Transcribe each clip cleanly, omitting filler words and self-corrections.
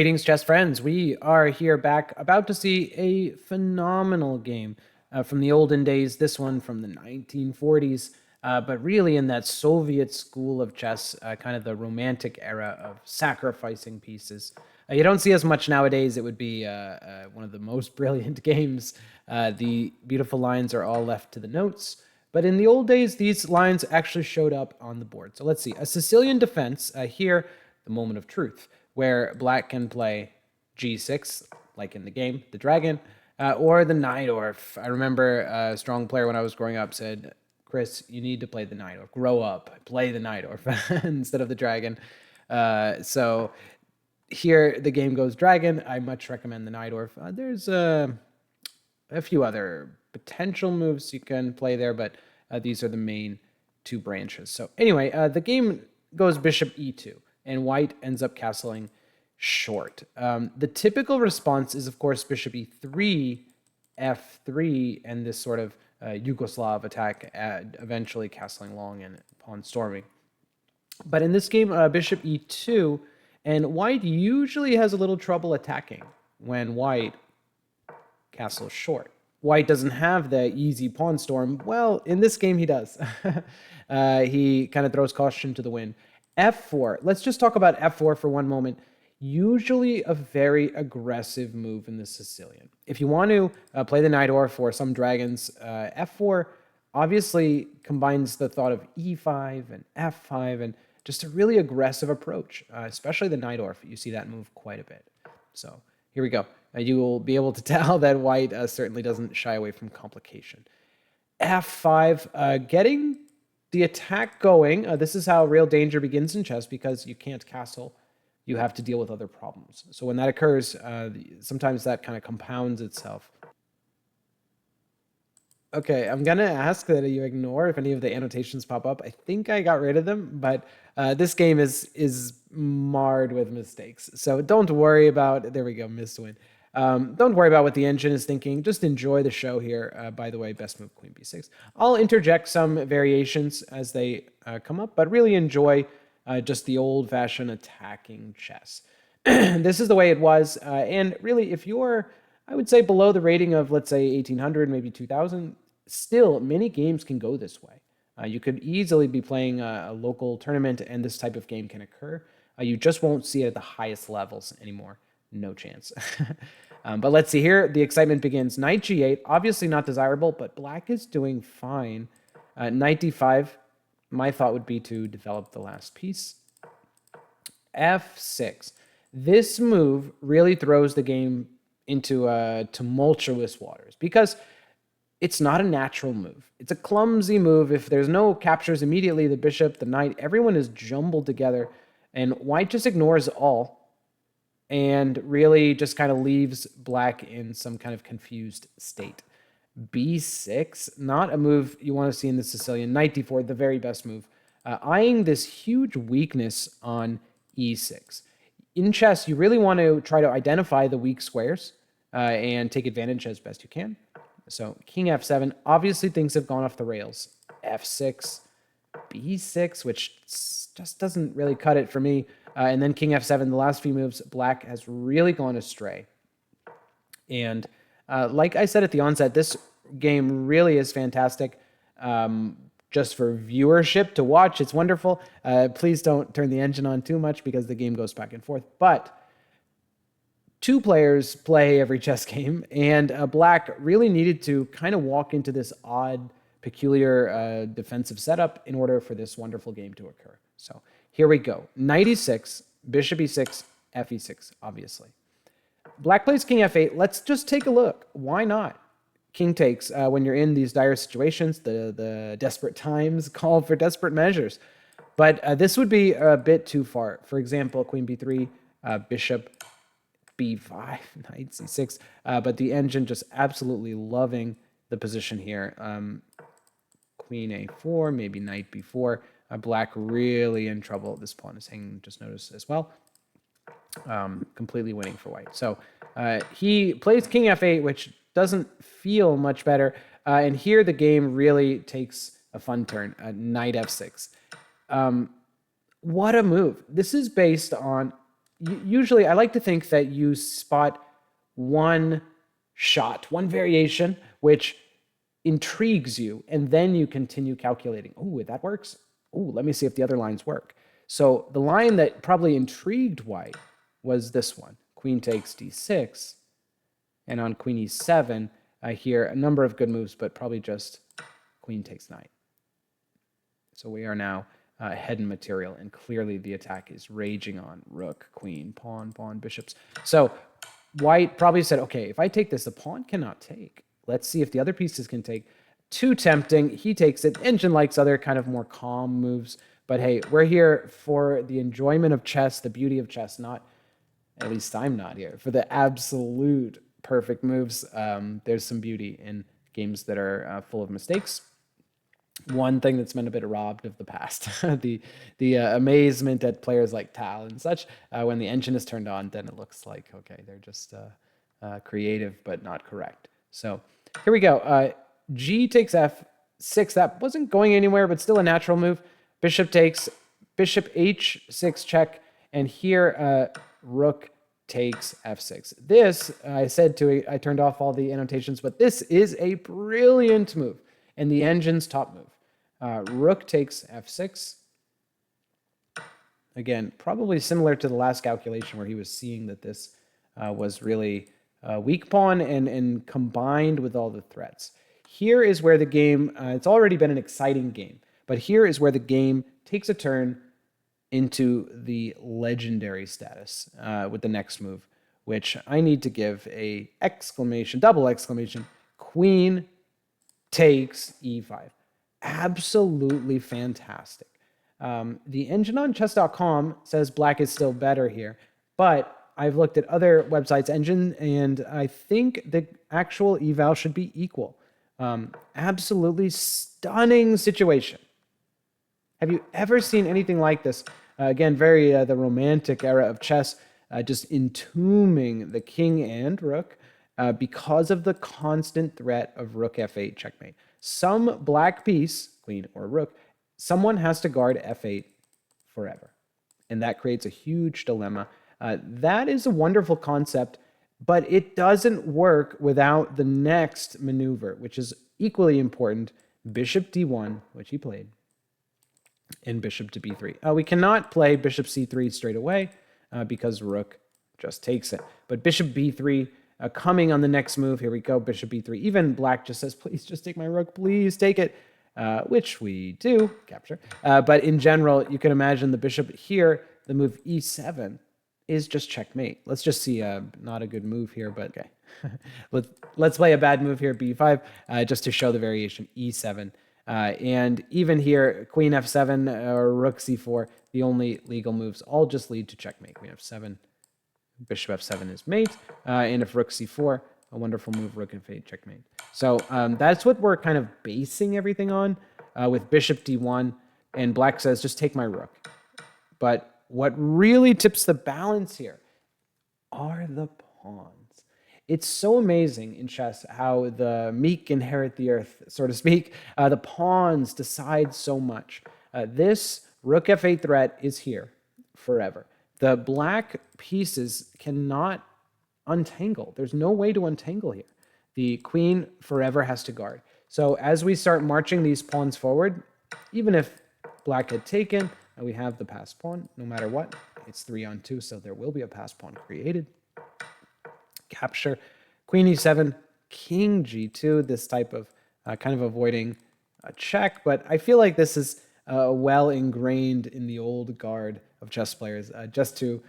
Greetings, chess friends. We are here back about to see a phenomenal game from the olden days. This one from the 1940s, but really in that Soviet school of chess, kind of the romantic era of sacrificing pieces. You don't see as much nowadays. It would be one of the most brilliant games. The beautiful lines are all left to the notes. But in the old days, these lines actually showed up on the board. So let's see. A Sicilian defense, here, the moment of truth, where black can play g6, like in the game, the dragon, or the Najdorf. I remember a strong player when I was growing up said, Chris, you need to play the Najdorf. Grow up, play the Najdorf instead of the dragon. So here the game goes dragon. I much recommend the Najdorf. There's a few other potential moves you can play there, but these are the main two branches. So anyway, the game goes bishop e2, and white ends up castling short. The typical response is, of course, bishop e3, f3, and this sort of Yugoslav attack, eventually castling long and pawn storming. But in this game, bishop e2, and white usually has a little trouble attacking when white castles short. White doesn't have the easy pawn storm. Well, in this game, he does. He kind of throws caution to the wind. f4. Let's just talk about f4 for one moment. Usually a very aggressive move in the Sicilian. If you want to play the Najdorf or some dragons, f4 obviously combines the thought of e5 and f5 and just a really aggressive approach, especially the Najdorf. You see that move quite a bit. So here we go. You will be able to tell that white certainly doesn't shy away from complication. f5, getting the attack going. This is how real danger begins in chess, because you can't castle. You have to deal with other problems. So when that occurs, sometimes that kind of compounds itself. Okay, I'm going to ask that you ignore if any of the annotations pop up. I think I got rid of them, but this game is marred with mistakes. So don't worry about, there we go, missed win. Don't worry about what the engine is thinking. Just enjoy the show here. By the way, best move, queen b6. I'll interject some variations as they come up, but really enjoy just the old-fashioned attacking chess. This is the way it was. And really, if you're, I would say, below the rating of, let's say, 1800, maybe 2000, still, many games can go this way. You could easily be playing a local tournament, and this type of game can occur. You just won't see it at the highest levels anymore. No chance. But let's see here. The excitement begins. Knight g8, obviously not desirable, but black is doing fine. Knight d5, my thought would be to develop the last piece. f6. This move really throws the game into tumultuous waters, because it's not a natural move. It's a clumsy move. If there's no captures immediately, the bishop, the knight, everyone is jumbled together, and white just ignores all and really just kind of leaves black in some kind of confused state. b6, not a move you want to see in the Sicilian. Knight d4, the very best move. Eyeing this huge weakness on e6. In chess, you really want to try to identify the weak squares and take advantage as best you can. So king f7, obviously things have gone off the rails. f6, b6, which just doesn't really cut it for me. And then king f7, the last few moves, black has really gone astray. And like I said at the onset, this game really is fantastic. Just for viewership to watch, it's wonderful. Please don't turn the engine on too much, because the game goes back and forth. But two players play every chess game, and black really needed to kind of walk into this odd, peculiar defensive setup in order for this wonderful game to occur. So here we go. Knight e6, bishop e6, f e6, obviously. Black plays king f8. Let's just take a look. Why not? King takes. When you're in these dire situations, the desperate times call for desperate measures. But this would be a bit too far. For example, queen b3, bishop b5, knight c6. But the engine just absolutely loving the position here. Queen a4, maybe knight b4. Black really in trouble. This pawn is hanging, just notice as well. Completely winning for white. So he plays king f8, which doesn't feel much better. And here the game really takes a fun turn. Knight f6. What a move. This is based on usually I like to think that you spot one shot, one variation, which intrigues you, and then you continue calculating. Oh, that works. Oh, let me see if the other lines work. So the line that probably intrigued white was this one. Queen takes d6, and on queen e7, I hear a number of good moves, but probably just queen takes knight. So we are now head in material, and clearly the attack is raging on rook, queen, pawn, pawn, bishops. So white probably said, okay, if I take this, the pawn cannot take. Let's see if the other pieces can take. Too tempting. He takes it. Engine likes other kind of more calm moves. But hey, we're here for the enjoyment of chess, the beauty of chess, not, at least I'm not here, for the absolute perfect moves. There's some beauty in games that are full of mistakes. One thing that's been a bit robbed of the past, the amazement at players like Tal and such. When the engine is turned on, then it looks like, okay, they're just creative but not correct. So here we go. G takes f6. That wasn't going anywhere, but still a natural move. Bishop takes, bishop h6 check, and here rook takes f6. This, I turned off all the annotations, but this is a brilliant move and the engine's top move. Rook takes f6. Again, probably similar to the last calculation where he was seeing that this was really a weak pawn and combined with all the threats. Here is where the game, it's already been an exciting game, but here is where the game takes a turn into the legendary status with the next move, which I need to give a exclamation, double exclamation, queen takes e5. Absolutely fantastic. The engine on chess.com says black is still better here, but I've looked at other websites' engine, and I think the actual eval should be equal. Absolutely stunning situation. Have you ever seen anything like this? Again, very the romantic era of chess, just entombing the king and rook because of the constant threat of rook f8 checkmate. Some black piece, queen or rook, someone has to guard f8 forever. And that creates a huge dilemma. That is a wonderful concept, but it doesn't work without the next maneuver, which is equally important, bishop d1, which he played, and bishop to b3. We cannot play bishop c3 straight away because rook just takes it. But bishop b3 coming on the next move. Here we go, bishop b3. Even black just says, please just take my rook, please take it, which we do, capture. But in general, you can imagine the bishop here, the move e7 is just checkmate. Let's just see, not a good move here, but okay. Let's play a bad move here, b5, just to show the variation, e7. And even here, queen f7 or rook c4, the only legal moves all just lead to checkmate. Queen f7, bishop f7 is mate, and if rook c4, a wonderful move, rook f8, checkmate. So that's what we're kind of basing everything on with bishop d1, and black says, just take my rook. But what really tips the balance here are the pawns. It's so amazing in chess how the meek inherit the earth, so to speak. The pawns decide so much. This rook f8 threat is here forever. The black pieces cannot untangle. There's no way to untangle here. The queen forever has to guard. So as we start marching these pawns forward, even if black had taken, we have the passed pawn, no matter what. It's 3-on-2, so there will be a passed pawn created. Capture, queen e7, king g2, this type of kind of avoiding a check, but I feel like this is well ingrained in the old guard of chess players, just to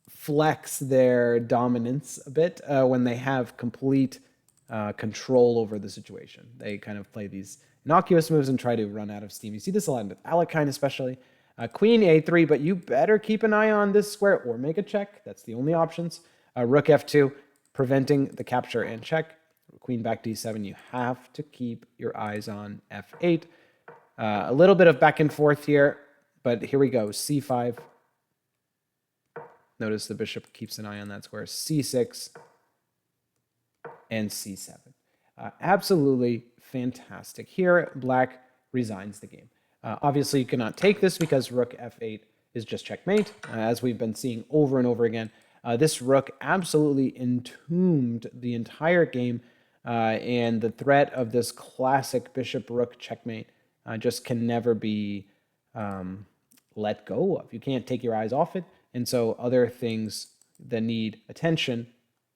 flex their dominance a bit when they have complete control over the situation. They kind of play these innocuous moves and try to run out of steam. You see this a lot with Alekhine especially. Queen a3, but you better keep an eye on this square or make a check. That's the only options. Rook f2, preventing the capture and check. Queen back d7, you have to keep your eyes on f8. A little bit of back and forth here, but here we go, c5. Notice the bishop keeps an eye on that square. c6 and c7. Absolutely fantastic. Here, black resigns the game. Obviously, you cannot take this because rook f8 is just checkmate, as we've been seeing over and over again. This rook absolutely entombed the entire game, and the threat of this classic bishop-rook checkmate just can never be let go of. You can't take your eyes off it, and so other things that need attention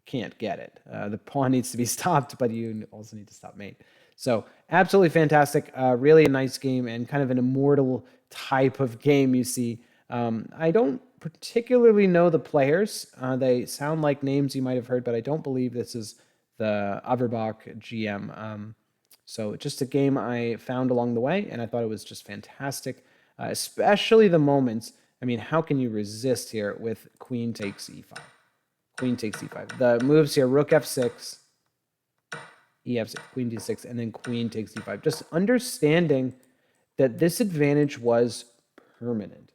can't get it. The pawn needs to be stopped, but you also need to stop mate. So absolutely fantastic, really a nice game, and kind of an Immortal type of game you see. I don't particularly know the players. They sound like names you might have heard, but I don't believe this is the Averbach GM. So just a game I found along the way, and I thought it was just fantastic, especially the moments. I mean, how can you resist here with queen takes e5? Queen takes e5. The moves here, rook f6, ef6, queen d6, and then queen takes e5. Just understanding that this advantage was permanent.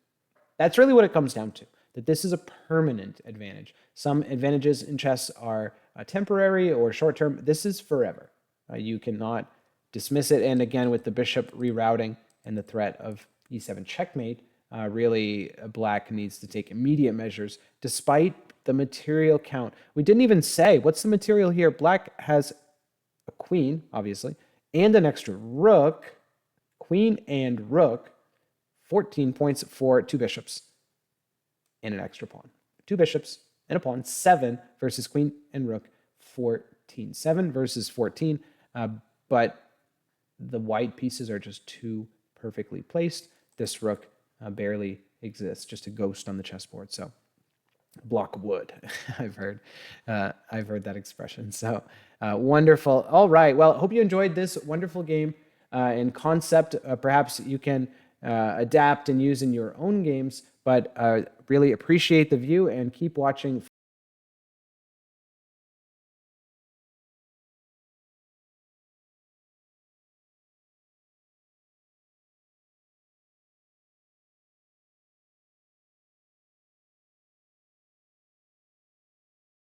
That's really what it comes down to, that this is a permanent advantage. Some advantages in chess are temporary or short-term. This is forever. You cannot dismiss it. And again, with the bishop rerouting and the threat of e7 checkmate, really black needs to take immediate measures despite the material count. We didn't even say, what's the material here? Black has a queen, obviously, and an extra rook, queen and rook, 14 points for 2 bishops and an extra pawn. 2 bishops and a pawn, 7 versus queen and rook, 14. 7 versus 14, but the white pieces are just too perfectly placed. This rook barely exists, just a ghost on the chessboard. So block wood, I've heard that expression. So wonderful. All right. Well, hope you enjoyed this wonderful game and concept. Perhaps you can adapt and use in your own games, but really appreciate the view and keep watching